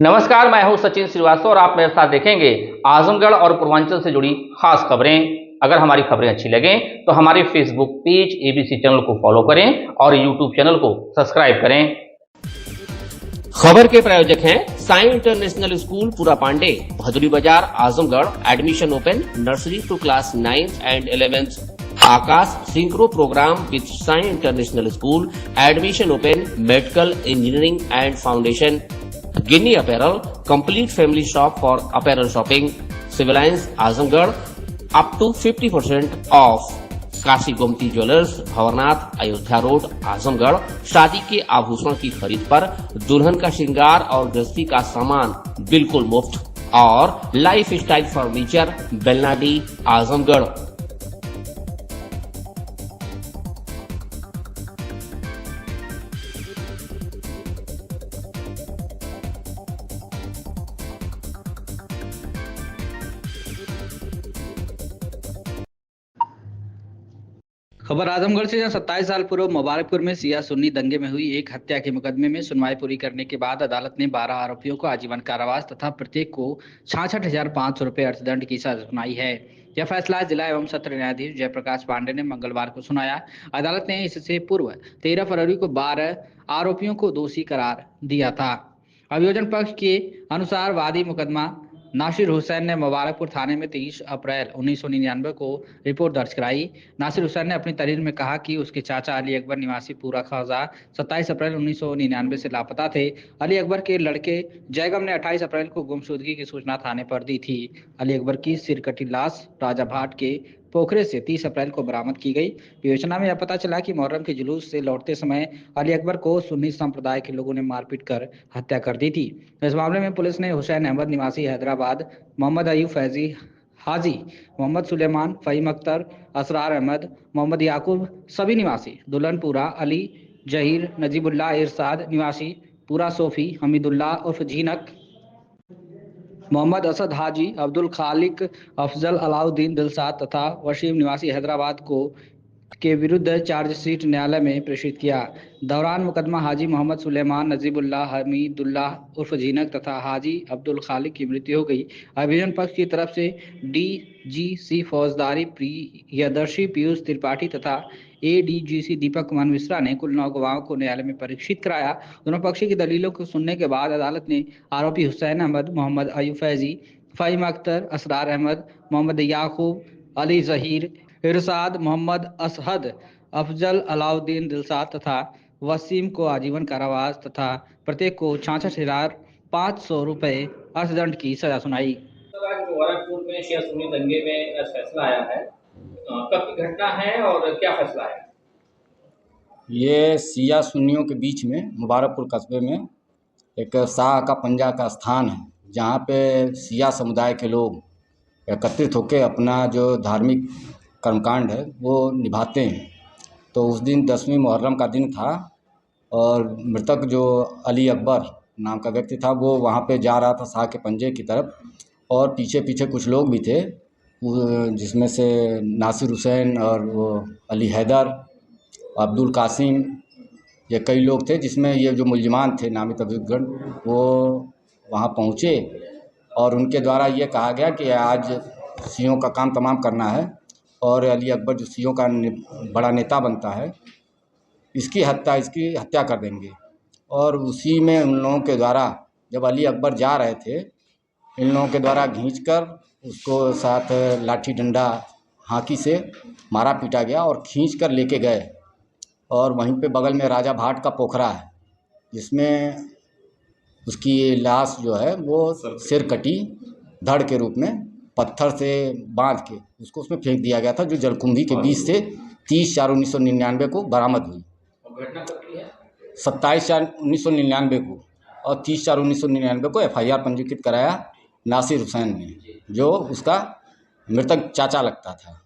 नमस्कार, मैं हूं सचिन श्रीवास्तव और आप मेरे साथ देखेंगे आजमगढ़ और पूर्वांचल से जुड़ी खास खबरें। अगर हमारी खबरें अच्छी लगें तो हमारे फेसबुक पेज एबीसी चैनल को फॉलो करें और यूट्यूब चैनल को सब्सक्राइब करें। खबर के प्रायोजक हैं साई इंटरनेशनल स्कूल पूरा Pandey, Bhaduri Bazar, Azamgarh. Admission open nursery to class 9th and 11th। Aakash synchro program with Sai international school. Admission open medical engineering and foundation. Ginni apparel, complete family shop for apparel shopping. Civil Lines, Azamgarh, up to 50% off. Kashi Gomti jewellers, Bhanwarnath, Ayodhya road, Azamgarh. शादी के आभूषण की खरीद पर दुल्हन का श्रृंगार और गृहस्थी का सामान बिल्कुल मुफ्त। और life style furniture, Belnadi, Azamgarh. खबर आजमगढ़ से, जहां 27 साल पूर्व मुबारकपुर में सिया सुन्नी दंगे में हुई एक हत्या के मुकदमे में सुनवाई पूरी करने के बाद अदालत ने 12 आरोपियों को आजीवन कारावास तथा प्रत्येक को 66,500 रुपए अर्थदंड की सजा सुनाई है। यह फैसला जिला एवं सत्र न्यायाधीश जयप्रकाश पांडे ने मंगलवार को सुनाया। अदालत ने इससे पूर्व 13 फरवरी को 12 आरोपियों को दोषी करार दिया था। अभियोजन पक्ष के अनुसार वादी मुकदमा नासिर हुसैन ने मुबारकपुर थाने में 23 अप्रैल 1999 को रिपोर्ट दर्ज कराई। नासिर हुसैन ने अपनी तहरीर में कहा कि उसके चाचा अली अकबर निवासी पूरा खौजा 27 अप्रैल 1999 से लापता थे। अली अकबर के लड़के जयगम ने 28 अप्रैल को गुमशुदगी की सूचना थाने पर दी थी। अली अकबर की सिरकटी लाश राजाभाट के पोखरे से 30 अप्रैल को बरामद की गई। विवेचना में यह पता चला कि मुहर्रम के जुलूस से लौटते समय अली अकबर को सुन्नी संप्रदाय के लोगों ने मारपीट कर हत्या कर दी थी। इस मामले में पुलिस ने हुसैन अहमद निवासी हैदराबाद, मोहम्मद अयूब फैजी हाजी, मोहम्मद सुलेमान, फ़हीम अख्तर, असरार अहमद, मोहम्मद याकूब सभी निवासी दुल्हनपुरा, अली जहीर, नजीबुल्लाह इरशाद निवासी पूरा सोफी, हमीदुल्लाह उर्फ झीनक, मोहम्मद असद हाजी, अब्दुल खालिक, अफजल अलाउद्दीन दिलसाद तथा वसीम निवासी हैदराबाद को के विरुद्ध चार्जशीट न्यायालय में प्रेषित किया। दौरान मुकदमा हाजी मोहम्मद सुलेमान, नजीबुल्लाह, हमीदुल्लाह उर्फ झीनक तथा हाजी अब्दुल खालिक की मृत्यु हो गई। अभियोजन पक्ष की तरफ से डीजीसी फौजदारी प्रियदर्शी पीयूष त्रिपाठी तथा एडीजीसी दीपक कुमार मिश्रा ने कुल 9 गवाहों को न्यायालय में परीक्षित कराया। दोनों पक्षों की दलीलों को सुनने के बाद अदालत ने आरोपी हुसैन अहमद, मोहम्मद अयूब फैजी, फ़हीम अख्तर, असरार अहमद, मोहम्मद याकूब, अली जहीर, इरशाद, मोहम्मद असहद, अफजल अलाउद्दीन दिलसाद तथा वसीम को आजीवन कारावास तथा प्रत्येक को 66,500 रुपए अर्थदंड की सजा सुनाई। मुबारकपुर में शिया सुन्नी दंगे में फैसला आया है, कब की घटना है और क्या फैसला है? ये सिया सुन्नियों के बीच में मुबारकपुर कस्बे में एक शाह का पंजा का स्थान है, जहाँ पे सिया समुदाय के लोग एकत्रित होकर अपना जो धार्मिक कर्मकांड है वो निभाते हैं। तो उस दिन 10वीं मुहर्रम का दिन था और मृतक जो अली अकबर नाम का व्यक्ति था वो वहाँ पे जा रहा था शाह के पंजे की तरफ, और पीछे पीछे कुछ लोग भी थे, जिसमें से नासिर हुसैन और वो अली हैदर, अब्दुल कासिम, ये कई लोग थे, जिसमें ये जो मुलजिमान थे नामित अभियुक्तगण वो वहाँ पहुँचे और उनके द्वारा ये कहा गया कि आज सियों का काम तमाम करना है और अली अकबर जो सियों का बड़ा नेता बनता है इसकी हत्या कर देंगे। और उसी में उन लोगों के द्वारा जब अली अकबर जा रहे थे, इन लोगों के द्वारा खींचकर उसको साथ लाठी डंडा हाथी से मारा पीटा गया और खींच कर लेके गए। और वहीं पे बगल में राजा भाट का पोखरा है, जिसमें उसकी लाश जो है वो सिर कटी धड़ के रूप में पत्थर से बांध के उसको उसमें फेंक दिया गया था, जो जलकुंभी के बीच से 30/4/1999 को बरामद हुई। घटना कब की है? 27/4/1999 को, और 30/4/1999 को FIR पंजीकृत कराया नासिर हुसैन ने, जो उसका मृतक चाचा लगता था।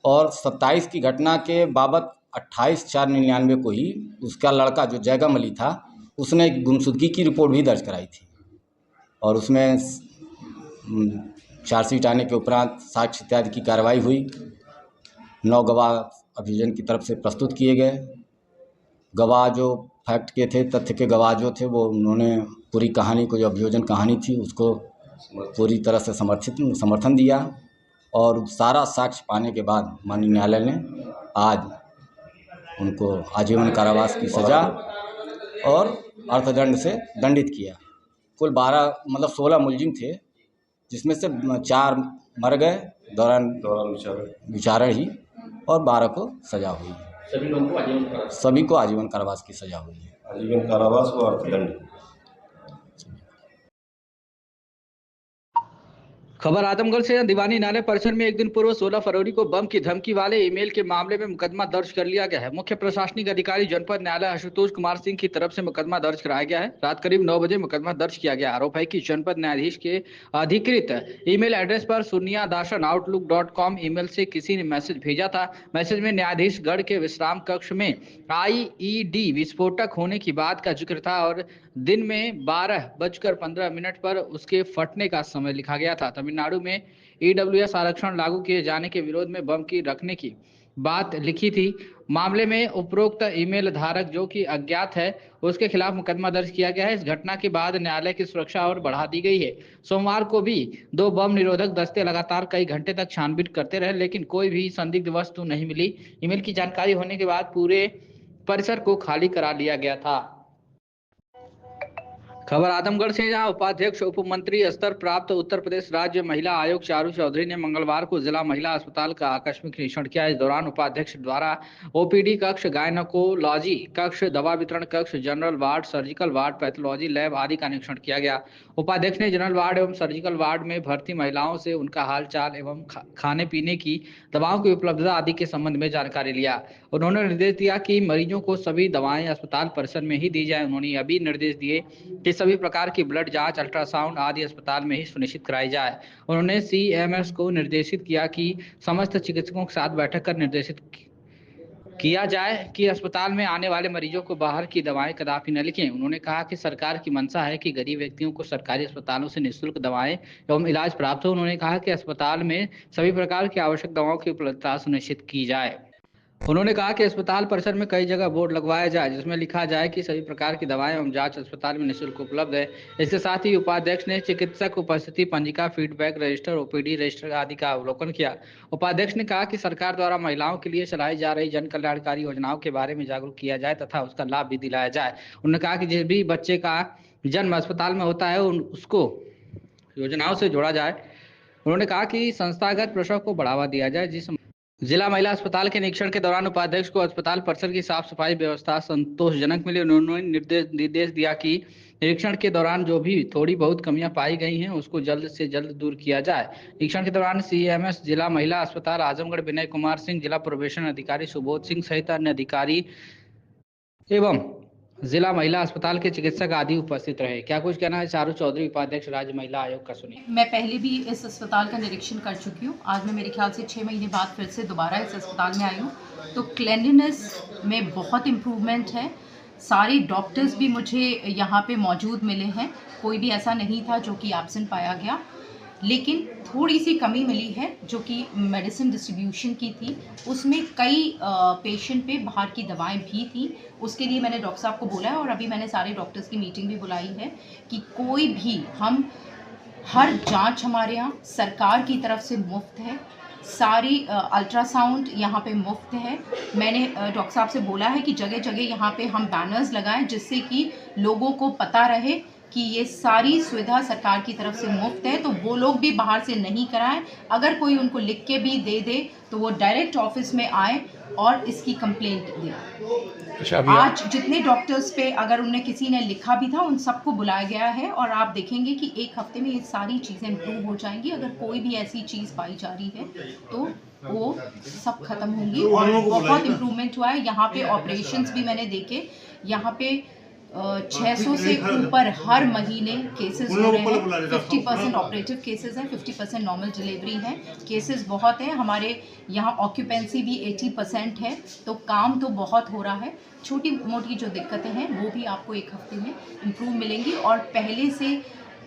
और 27 की घटना के बाबत 28/4/99 को ही उसका लड़का जो जयगम अली था उसने एक गुमशुदगी की रिपोर्ट भी दर्ज कराई थी, और उसमें चार्जशीट आने के उपरांत साक्ष्य इत्यादि की कार्रवाई हुई। 9 गवाह अभियोजन की तरफ से प्रस्तुत किए गए। गवाह जो फैक्ट के थे, तथ्य के गवाह जो थे, वो उन्होंने पूरी कहानी को, जो अभियोजन कहानी थी, उसको पूरी तरह से समर्थन दिया और सारा साक्ष्य पाने के बाद माननीय न्यायालय ने आज उनको आजीवन कारावास की सज़ा और अर्थदंड से दंडित किया। कुल 16 मुलजिम थे, जिसमें से 4 मर गए दौरान विचारण ही और 12 को सज़ा हुई। सभी को आजीवन कारावास की सज़ा हुई है। आजीवन कारावास और अर्थदंड। खबर आजमगढ़ से। दीवानी न्यायालय परिसर में एक दिन पूर्व 16 फरवरी को बम की धमकी वाले ईमेल के मामले में मुकदमा दर्ज कर लिया गया है। मुख्य प्रशासनिक अधिकारी जनपद न्यायालय आशुतोष कुमार सिंह की तरफ से मुकदमा दर्ज कराया गया है। रात करीब 9 बजे मुकदमा दर्ज किया गया। आरोप है कि जनपद न्यायाधीश के अधिकृत ईमेल एड्रेस पर surniya-outlook.com ईमेल से किसी ने मैसेज भेजा था। मैसेज में न्यायाधीश गढ़ के विश्राम कक्ष में IED विस्फोटक होने की बात का जिक्र था और दिन में 12:15 पर उसके फटने का समय लिखा गया था। तमिलनाडु में EWS आरक्षण लागू किए जाने के विरोध में बम की रखने की बात लिखी थी। मामले में उपरोक्त ईमेल धारक, जो कि अज्ञात है, उसके खिलाफ मुकदमा दर्ज किया गया है। इस घटना के बाद न्यायालय की सुरक्षा और बढ़ा दी गई है। सोमवार को भी 2 बम निरोधक दस्ते लगातार कई घंटे तक छानबीन करते रहे, लेकिन कोई भी संदिग्ध वस्तु नहीं मिली। ईमेल की जानकारी होने के बाद पूरे परिसर को खाली करा लिया गया था। खबर आजमगढ़ से, जहां उपाध्यक्ष उप मंत्री स्तर प्राप्त उत्तर प्रदेश राज्य महिला आयोग चारू चौधरी ने मंगलवार को जिला महिला अस्पताल का आकस्मिक निरीक्षण किया। इस दौरान उपाध्यक्ष द्वारा OPD कक्ष, गायनकोलॉजी कक्ष, दवा वितरण कक्ष, general ward, surgical ward, pathology lab आदि का निरीक्षण किया गया। उपाध्यक्ष ने जनरल वार्ड एवं सर्जिकल वार्ड में भर्ती महिलाओं से उनका हालचाल एवं खाने पीने की, दवाओं की उपलब्धता आदि के संबंध में जानकारी लिया। उन्होंने निर्देश दिया कि मरीजों को सभी दवाएं अस्पताल परिसर में ही दी जाए। उन्होंने यह भी निर्देश दिए कि सभी प्रकार की ब्लड जांच, अल्ट्रासाउंड आदि अस्पताल में ही सुनिश्चित कराई जाए। उन्होंने CMS को निर्देशित किया कि समस्त चिकित्सकों के साथ बैठक कर निर्देशित किया जाए कि अस्पताल में आने वाले मरीजों को बाहर की दवाएं कदापि न लिखें। उन्होंने कहा कि सरकार की मंशा है कि गरीब व्यक्तियों को सरकारी अस्पतालों से निःशुल्क दवाएं एवं इलाज प्राप्त हो। उन्होंने कहा कि अस्पताल में सभी प्रकार की आवश्यक दवाओं की उपलब्धता सुनिश्चित की जाए। उन्होंने कहा कि अस्पताल परिसर में कई जगह बोर्ड लगवाया जाए, जिसमें लिखा जाए कि सभी प्रकार की दवाएं एवं जांच अस्पताल में निःशुल्क उपलब्ध है। इसके साथ ही उपाध्यक्ष ने चिकित्सक उपस्थिति पंजिका, फीडबैक रजिस्टर, OPD रजिस्टर आदि का अवलोकन किया। उपाध्यक्ष ने कहा कि सरकार द्वारा महिलाओं के लिए चलाई जा रही जन कल्याणकारी योजनाओं के बारे में जागरूक किया जाए तथा उसका लाभ भी दिलाया जाए। उन्होंने कहा कि जिस भी बच्चे का जन्म अस्पताल में होता है उसको योजनाओं से जोड़ा जाए। उन्होंने कहा कि संस्थागत प्रसव को बढ़ावा दिया जाए। जिस जिला महिला अस्पताल के निरीक्षण के दौरान उपाध्यक्ष को अस्पताल परिसर की साफ सफाई व्यवस्था संतोषजनक मिली। उन्होंने निर्देश दिया कि निरीक्षण के दौरान जो भी थोड़ी बहुत कमियां पाई गई हैं उसको जल्द से जल्द दूर किया जाए। निरीक्षण के दौरान CMS जिला महिला अस्पताल आजमगढ़ विनय कुमार सिंह, जिला प्रोबेशन अधिकारी सुबोध सिंह सहित अन्य अधिकारी एवं जिला महिला अस्पताल के चिकित्सक आदि उपस्थित रहे। क्या कुछ कहना है चारू चौधरी, उपाध्यक्ष राज्य महिला आयोग का, सुनिए। मैं पहले भी इस अस्पताल का निरीक्षण कर चुकी हूँ। आज मैं मेरे ख्याल से 6 महीने बाद फिर से दोबारा इस अस्पताल में आई हूँ। तो क्लेanलीनेस में बहुत इम्प्रूवमेंट है। सारे डॉक्टर्स भी मुझे यहाँ पे मौजूद मिले हैं, कोई भी ऐसा नहीं था जो कि एब्सेंट पाया गया। लेकिन थोड़ी सी कमी मिली है जो कि मेडिसिन डिस्ट्रीब्यूशन की थी। उसमें कई पेशेंट पे बाहर की दवाएं भी थी। उसके लिए मैंने डॉक्टर साहब को बोला है और अभी मैंने सारे डॉक्टर्स की मीटिंग भी बुलाई है कि कोई भी, हम हर जांच हमारे यहाँ सरकार की तरफ से मुफ्त है। सारी अल्ट्रासाउंड यहाँ पे मुफ्त है। मैंने डॉक्टर साहब से बोला है कि जगह जगह यहाँ पे हम बैनर्स लगाएं जिससे कि लोगों को पता रहे कि ये सारी सुविधा सरकार की तरफ से मुफ्त है, तो वो लोग भी बाहर से नहीं कराएं। अगर कोई उनको लिख के भी दे दे तो वो डायरेक्ट ऑफिस में आए और इसकी कंप्लेंट दें। आज जितने डॉक्टर्स पे अगर उन्हें किसी ने लिखा भी था उन सबको बुलाया गया है और आप देखेंगे कि 1 हफ्ते में ये सारी चीज़ें इम्प्रूव हो जाएंगी। अगर कोई भी ऐसी चीज़ पाई जा रही है तो वो सब खत्म होंगी और बहुत इम्प्रूवमेंट हुआ है। यहाँ पे ऑपरेशंस भी मैंने देखे, यहाँ पे 600 से ऊपर हर महीने केसेस हो रहे हैं। 50% ऑपरेटिव केसेस हैं, 50% नॉर्मल डिलीवरी हैं। केसेस बहुत हैं। हमारे यहाँ ऑक्यूपेंसी भी 80% है, तो काम तो बहुत हो रहा है। छोटी मोटी जो दिक्कतें हैं वो भी आपको 1 हफ्ते में इम्प्रूव मिलेंगी। और पहले से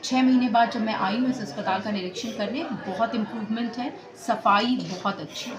6 महीने बाद जब मैं आई हूँ इस अस्पताल का निरीक्षण करने, बहुत इम्प्रूवमेंट है। सफाई बहुत अच्छी है।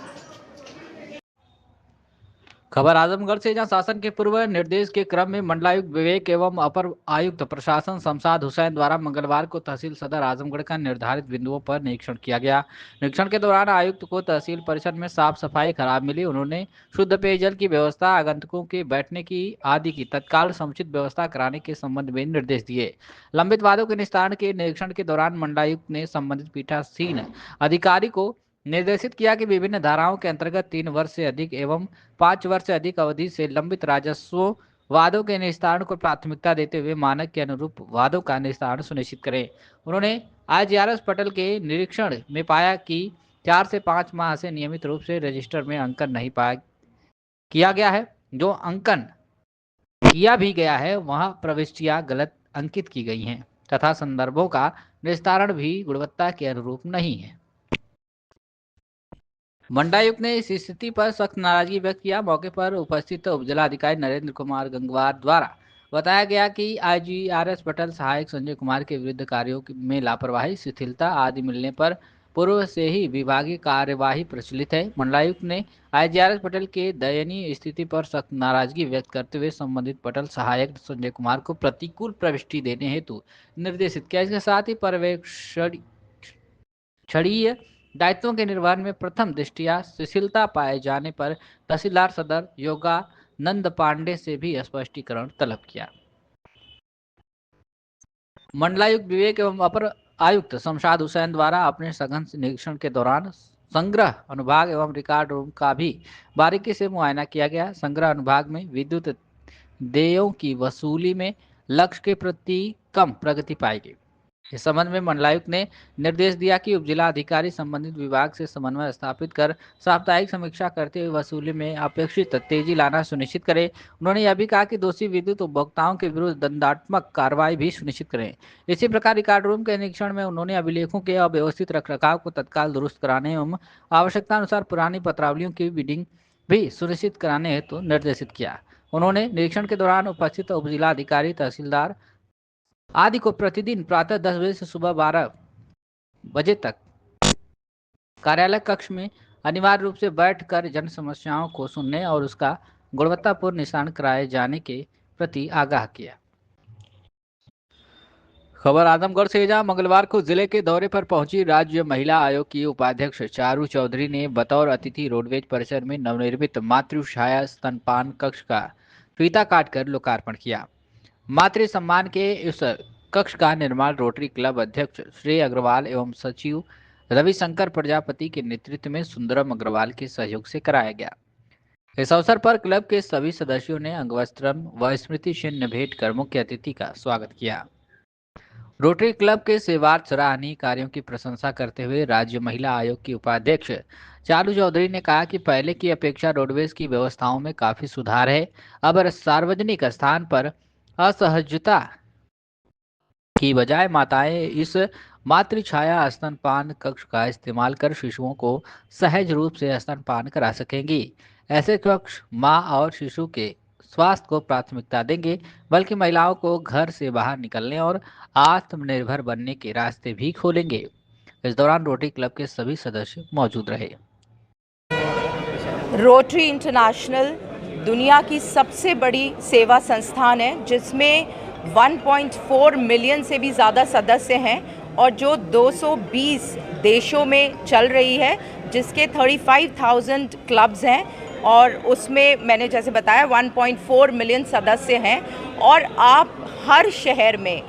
खबर आजमगढ़ से, जहां शासन के पूर्व निर्देश के क्रम में मंडलायुक्त विवेक एवं अपर आयुक्त प्रशासन शमशाद हुसैन द्वारा मंगलवार को तहसील सदर आजमगढ़ का निर्धारित बिंदुओं पर निरीक्षण किया गया। निरीक्षण के दौरान आयुक्त को तहसील परिसर में साफ सफाई खराब मिली। उन्होंने शुद्ध पेयजल की व्यवस्था, आगंतुकों के बैठने की आदि की तत्काल समुचित व्यवस्था कराने के संबंध में निर्देश दिए। लंबित वादों के निस्तारण के निरीक्षण के दौरान मंडलायुक्त ने संबंधित पीठासीन अधिकारी को निर्देशित किया कि विभिन्न धाराओं के अंतर्गत 3 वर्ष से अधिक एवं 5 वर्ष से अधिक अवधि से लंबित राजस्व वादों के निस्तारण को प्राथमिकता देते हुए मानक के अनुरूप वादों का निस्तारण सुनिश्चित करें। उन्होंने IGRS पटल के निरीक्षण में पाया कि 4 से 5 माह से नियमित रूप से रजिस्टर में अंकन नहीं किया गया है। जो अंकन किया भी गया है वहां प्रविष्टियां गलत अंकित की गई हैं तथा संदर्भों का निस्तारण भी गुणवत्ता के अनुरूप नहीं है। मंडलायुक्त ने इस स्थिति पर सख्त नाराजगी व्यक्त किया। मौके पर उपस्थित उपजिलाधिकारी नरेंद्र कुमार गंगवार द्वारा बताया गया कि IGRS पटल सहायक संजय कुमार के विरुद्ध कार्यों में लापरवाही, शिथिलता आदि मिलने पर पूर्व से ही विभागीय कार्यवाही प्रचलित है। मंडलायुक्त ने IGRS पटल के दयनीय स्थिति पर सख्त नाराजगी व्यक्त करते हुए संबंधित पटल सहायक संजय कुमार को प्रतिकूल प्रविष्टि देने हेतु निर्देशित किया। इसके साथ ही पर्यवेक्षणीय दायित्वों के निर्वहन में प्रथम दृष्टया शिथिलता पाए जाने पर तहसीलदार सदर योगानंद पांडे से भी स्पष्टीकरण तलब किया। मंडलायुक्त विवेक एवं अपर आयुक्त शमशाद हुसैन द्वारा अपने सघन निरीक्षण के दौरान संग्रह अनुभाग एवं रिकॉर्ड रूम का भी बारीकी से मुआयना किया गया। संग्रह अनुभाग में विद्युत देयों की वसूली में लक्ष्य के प्रति कम प्रगति पाई गई। इस संबंध में मंडलायुक्त ने निर्देश दिया कि उपजिला अधिकारी संबंधित विभाग से समन्वय स्थापित कर साप्ताहिक समीक्षा करते हुए वसूली में अपेक्षित तेजी लाना सुनिश्चित करें। उन्होंने यह भी कहा कि दोषी विद्युत उपभोक्ताओं के विरुद्ध दंडात्मक कार्रवाई भी सुनिश्चित करें। इसी प्रकार रिकॉर्ड रूम के निरीक्षण में उन्होंने अभिलेखों के अव्यवस्थित रखरखाव को तत्काल दुरुस्त कराने एवं आवश्यकता अनुसार पुरानी पत्रावलियों की बिडिंग भी सुनिश्चित कराने हेतु निर्देशित किया। उन्होंने निरीक्षण के दौरान उपस्थित उपजिला अधिकारी, तहसीलदार आदि को प्रतिदिन प्रातः 10 बजे से सुबह 12 बजे तक कार्यालय कक्ष में अनिवार्य रूप से बैठकर जन समस्याओं को सुनने और उसका गुणवत्तापूर्ण निस्तारण कराए जाने के प्रति आगाह किया। खबर आजमगढ़ से, जहां मंगलवार को जिले के दौरे पर पहुंची राज्य महिला आयोग की उपाध्यक्ष चारू चौधरी ने बतौर अतिथि रोडवेज परिसर में नवनिर्मित मातृ छाया स्तनपान कक्ष का फीता काटकर लोकार्पण किया। मातृ सम्मान के इस कक्ष का निर्माण रोटरी क्लब अध्यक्ष श्रेय अग्रवाल एवं सचिव रविशंकर प्रजापति के नेतृत्व में सुंदरम अग्रवाल के सहयोग से कराया गया। इस अवसर पर क्लब के सभी सदस्यों ने अंगवस्त्रम व स्मृति चिन्ह भेंट कर मुख्य अतिथि का स्वागत किया। रोटरी क्लब के सेवार्थ सराहनीय कार्यों की प्रशंसा करते हुए राज्य महिला आयोग की उपाध्यक्ष चारू चौधरी ने कहा कि पहले की अपेक्षा रोडवेज की व्यवस्थाओं में काफी सुधार है। अब सार्वजनिक स्थान पर असहजता की बजाय माताएं इस मातृ छाया स्तनपान कक्ष का इस्तेमाल कर शिशुओं को सहज रूप से स्तनपान करा सकेंगी। ऐसे कक्ष मां और शिशु के स्वास्थ्य को प्राथमिकता देंगे, बल्कि महिलाओं को घर से बाहर निकलने और आत्मनिर्भर बनने के रास्ते भी खोलेंगे। इस दौरान रोटरी क्लब के सभी सदस्य मौजूद रहे। रोटरी इंटरनेशनल दुनिया की सबसे बड़ी सेवा संस्थान है, जिसमें 1.4 मिलियन से भी ज़्यादा सदस्य हैं और जो 220 देशों में चल रही है, जिसके 35,000 क्लब्स हैं और उसमें मैंने जैसे बताया 1.4 मिलियन सदस्य हैं। और आप हर शहर में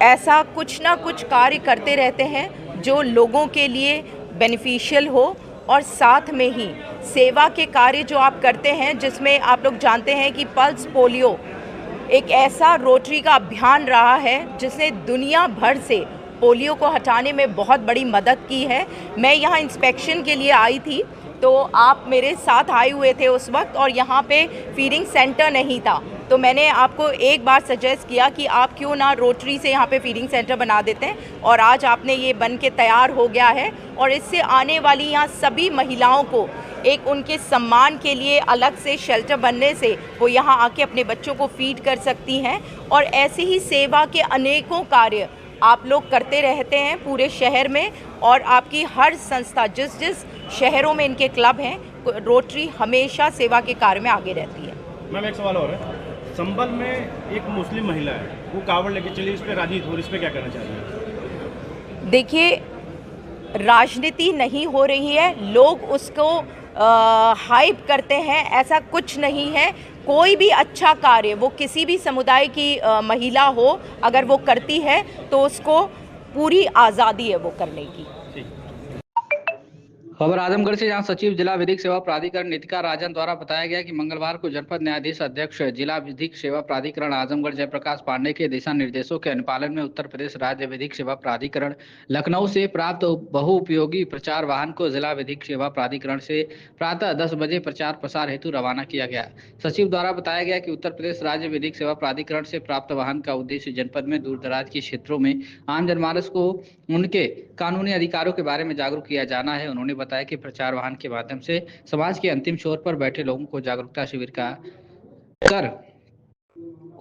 ऐसा कुछ ना कुछ कार्य करते रहते हैं जो लोगों के लिए बेनिफिशियल हो, और साथ में ही सेवा के कार्य जो आप करते हैं, जिसमें आप लोग जानते हैं कि पल्स पोलियो एक ऐसा रोटरी का अभियान रहा है जिसने दुनिया भर से पोलियो को हटाने में बहुत बड़ी मदद की है। मैं यहाँ इंस्पेक्शन के लिए आई थी, तो आप मेरे साथ आए हुए थे उस वक्त, और यहाँ पे फीडिंग सेंटर नहीं था, तो मैंने आपको एक बार सजेस्ट किया कि आप क्यों ना रोटरी से यहाँ पे फीडिंग सेंटर बना देते हैं, और आज आपने ये बन के तैयार हो गया है। और इससे आने वाली यहाँ सभी महिलाओं को एक उनके सम्मान के लिए अलग से शेल्टर बनने से वो यहाँ आके अपने बच्चों को फीड कर सकती हैं। और ऐसे ही सेवा के अनेकों कार्य आप लोग करते रहते हैं पूरे शहर में, और आपकी हर संस्था जिस जिस शहरों में इनके क्लब हैं रोटरी हमेशा सेवा के कार्य में आगे रहती है। मैम एक सवाल और है, संबल में एक मुस्लिम महिला है, वो कावड़ लेके चली, इस पर राजनीति हो रही, इस पर क्या कहना चाहिए? देखिए, राजनीति नहीं हो रही है, लोग उसको हाइप करते हैं, ऐसा कुछ नहीं है। कोई भी अच्छा कार्य वो किसी भी समुदाय की महिला हो, अगर वो करती है तो उसको पूरी आज़ादी है वो करने की। खबर आजमगढ़ से, जहां सचिव जिला विधिक सेवा प्राधिकरण नितिका राजन द्वारा बताया गया कि मंगलवार को जनपद न्यायाधीश अध्यक्ष जिला विधिक सेवा प्राधिकरण आजमगढ़ जयप्रकाश पांडे के दिशा निर्देशों के अनुपालन में उत्तर प्रदेश राज्य विधिक सेवा प्राधिकरण लखनऊ से प्राप्त बहुउपयोगी प्रचार वाहन को जिला विधिक सेवा प्राधिकरण से प्रातः 10 बजे प्रचार प्रसार हेतु रवाना किया गया। सचिव द्वारा बताया गया कि उत्तर प्रदेश राज्य विधिक सेवा प्राधिकरण से प्राप्त वाहन का उद्देश्य जनपद में दूर दराज के क्षेत्रों में आम जनमानस को उनके कानूनी अधिकारों के बारे में जागरूक किया जाना है। उन्होंने बताया कि प्रचार वाहन के माध्यम से समाज के अंतिम छोर पर बैठे लोगों को जागरूकता शिविर का कर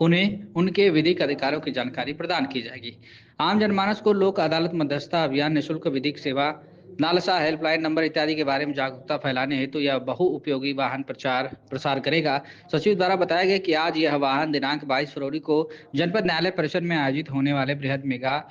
उन्हें उनके विधिक अधिकारों की जानकारी प्रदान की जाएगी। आम जनमानस को लोक अदालत मध्यस्थता अभियान, निःशुल्क विधिक सेवा, नालसा हेल्पलाइन नंबर इत्यादि के बारे में जागरूकता फैलाने हेतु यह बहुउपयोगी वाहन प्रचार प्रसार करेगा। सचिव द्वारा बताया गया कि आज यह वाहन दिनांक 22 फरवरी को जनपद न्यायालय परिसर में आयोजित होने वाले बृहद मेगा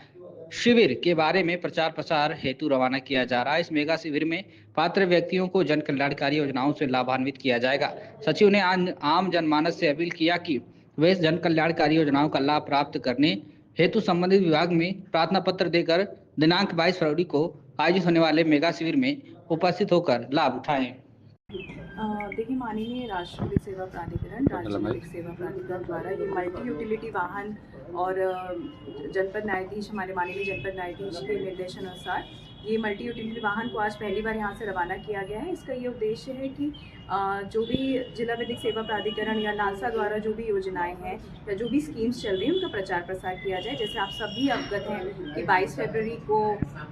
शिविर के बारे में प्रचार प्रसार हेतु रवाना किया जा रहा है। इस मेगा शिविर में पात्र व्यक्तियों को जन कल्याणकारी योजनाओं से लाभान्वित किया जाएगा। सचिव ने आम जनमानस से अपील किया कि वे जन कल्याणकारी योजनाओं का लाभ प्राप्त करने हेतु संबंधित विभाग में प्रार्थना पत्र देकर दिनांक 22 फरवरी को आयोजित होने वाले मेगा शिविर में उपस्थित होकर लाभ उठाएं। देखिए, माननीय राष्ट्रीय विधिक सेवा प्राधिकरण, राज्य विधिक सेवा प्राधिकरण द्वारा ये मल्टी यूटिलिटी वाहन और जनपद न्यायाधीश, हमारे माननीय जनपद न्यायाधीश के निर्देशानुसार ये मल्टी यूटिलिटी वाहन को आज पहली बार यहाँ से रवाना किया गया है। इसका ये उद्देश्य है कि जो भी जिला विधिक सेवा प्राधिकरण या नालसा द्वारा जो भी योजनाएं हैं या जो भी स्कीम्स चल रही हैं उनका प्रचार प्रसार किया जाए। जैसे आप सभी अवगत हैं कि 22 फरवरी को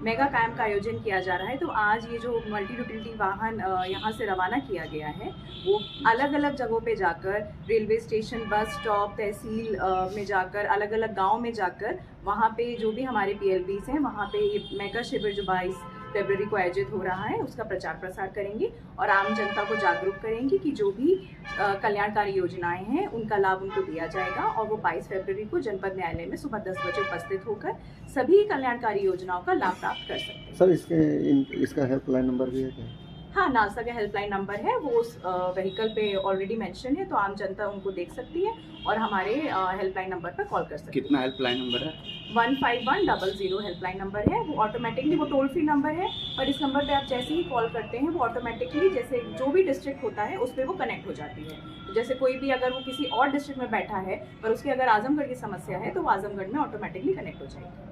मेगा कैंप का आयोजन किया जा रहा है, तो आज ये जो मल्टी यूटिलिटी वाहन यहाँ से रवाना किया गया है वो अलग अलग जगहों पे जाकर, रेलवे स्टेशन, बस स्टॉप, तहसील में जाकर, अलग अलग गाँव में जाकर, वहाँ पे जो भी हमारे PLBs हैं वहाँ पे ये मेगा शिविर जो 22 फरवरी को आयोजित हो रहा है उसका प्रचार प्रसार करेंगे और आम जनता को जागरूक करेंगे कि जो भी कल्याणकारी योजनाएं हैं उनका लाभ उनको दिया जाएगा और वो 22 फरवरी को जनपद न्यायालय में सुबह 10 बजे उपस्थित होकर सभी कल्याणकारी योजनाओं का लाभ प्राप्त कर सकते हैं। सर, इसका हेल्पलाइन नंबर भी है क्या? हाँ, नालसा का हेल्पलाइन नंबर है, वो उस व्हीकल पे ऑलरेडी मेंशन है, तो आम जनता उनको देख सकती है और हमारे हेल्पलाइन नंबर पर कॉल कर सकती है। कितना हेल्पलाइन नंबर है? 15100 हेल्पलाइन नंबर है। वो ऑटोमेटिकली, वो टोल फ्री नंबर है, पर इस नंबर पे आप जैसे ही कॉल करते हैं वो ऑटोमेटिकली, जैसे जो भी डिस्ट्रिक्ट होता है उस पर वो कनेक्ट हो जाती है। तो जैसे कोई भी अगर वो किसी और डिस्ट्रिक्ट में बैठा है पर उसकी अगर आजमगढ़ की समस्या है तो वो आजमगढ़ में ऑटोमेटिकली कनेक्ट हो जाएगी।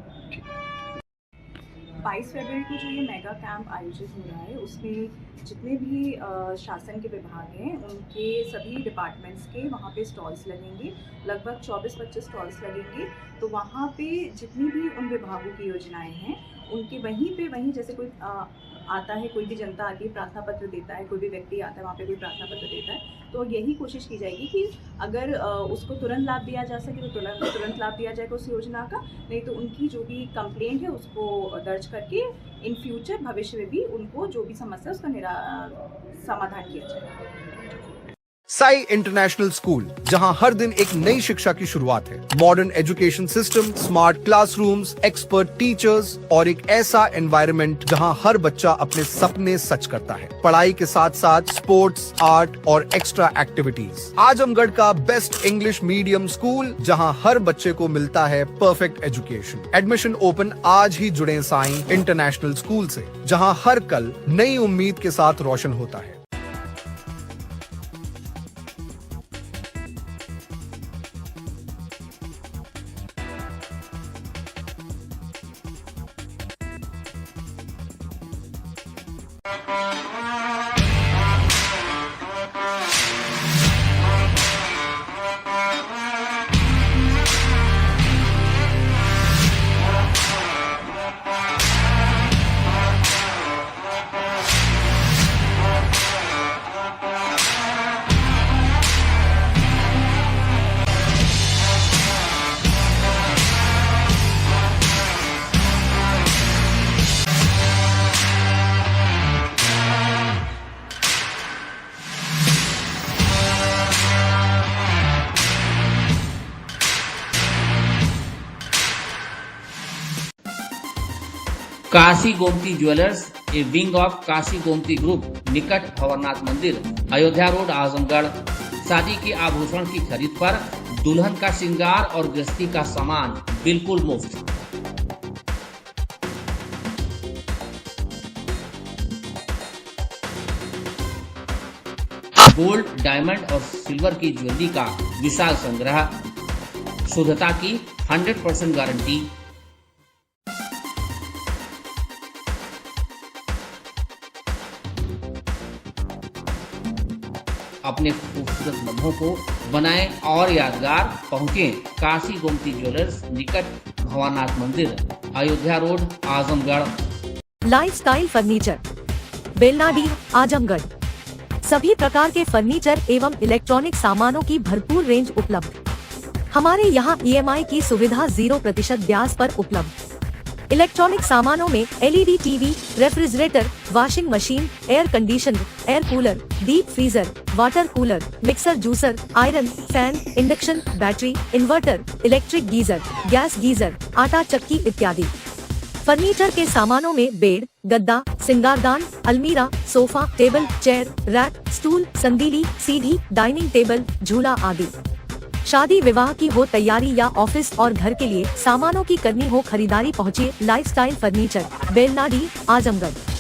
22 फरवरी को जो ये मेगा कैंप आयोजित हो रहा है उसमें जितने भी शासन के विभाग हैं उनके सभी डिपार्टमेंट्स के वहाँ पे स्टॉल्स लगेंगे, लगभग 24-25 स्टॉल्स लगेंगे। तो वहाँ पे जितनी भी उन विभागों की योजनाएं हैं उनके वहीं जैसे कोई आता है, कोई भी जनता आती है, प्रार्थना पत्र देता है, कोई भी व्यक्ति आता है वहाँ पे कोई प्रार्थना पत्र देता है, तो यही कोशिश की जाएगी कि अगर उसको तुरंत लाभ दिया जा सके तो तुरंत लाभ दिया जाएगा उस योजना का, नहीं तो उनकी जो भी कंप्लेंट है उसको दर्ज करके इन फ्यूचर भविष्य में भी उनको जो भी समस्या उसका समाधान किया जाएगा। साई इंटरनेशनल स्कूल, जहां हर दिन एक नई शिक्षा की शुरुआत है। Modern education system, smart classrooms, expert teachers और एक ऐसा एनवायरनमेंट जहां हर बच्चा अपने सपने सच करता है। पढ़ाई के साथ साथ स्पोर्ट्स, आर्ट और एक्स्ट्रा एक्टिविटीज। आजमगढ़ का बेस्ट इंग्लिश मीडियम स्कूल, जहां हर बच्चे को मिलता है परफेक्ट एजुकेशन। एडमिशन ओपन आज ही जुड़े साई इंटरनेशनल स्कूल से, जहां हर कल नई उम्मीद के साथ रोशन होता है। Kashi Gomti jewellers, A wing of Kashi Gomti group, निकट भंवरनाथ मंदिर, अयोध्या रोड, आजमगढ़। शादी के आभूषण की खरीद पर दुल्हन का श्रृंगार और गृहस्थी का सामान बिल्कुल मुफ्त। गोल्ड, डायमंड और सिल्वर की ज्वेलरी का विशाल संग्रह, शुद्धता की 100% गारंटी। अपने खूबसूरत लम्हों को बनाएं और यादगार। पहुंचे काशी गोमती ज्वेलर्स, निकट भंवरनाथ मंदिर, Ayodhya road, Azamgarh. Lifestyle furniture, Belnadi, Azamgarh. सभी प्रकार के फर्नीचर एवं इलेक्ट्रॉनिक सामानों की भरपूर रेंज उपलब्ध। हमारे यहाँ EMI की सुविधा 0% ब्याज पर उपलब्ध। इलेक्ट्रॉनिक सामानों में LED TV, refrigerator, washing machine, air conditioner, air cooler, deep freezer, water cooler, mixer juicer, iron, fan, induction, battery, inverter, electric geyser, gas geyser, आटा चक्की इत्यादि। फर्नीचर के सामानों में बेड, गद्दा, सिंगारदान, अलमीरा, sofa, table, chair, rack, stool, संदीली, सीढ़ी, डाइनिंग टेबल, झूला आदि। शादी विवाह की हो तैयारी या ऑफिस और घर के लिए सामानों की करनी हो खरीदारी, पहुंचिए लाइफस्टाइल फर्नीचर, बेलनाडी, आजमगढ़।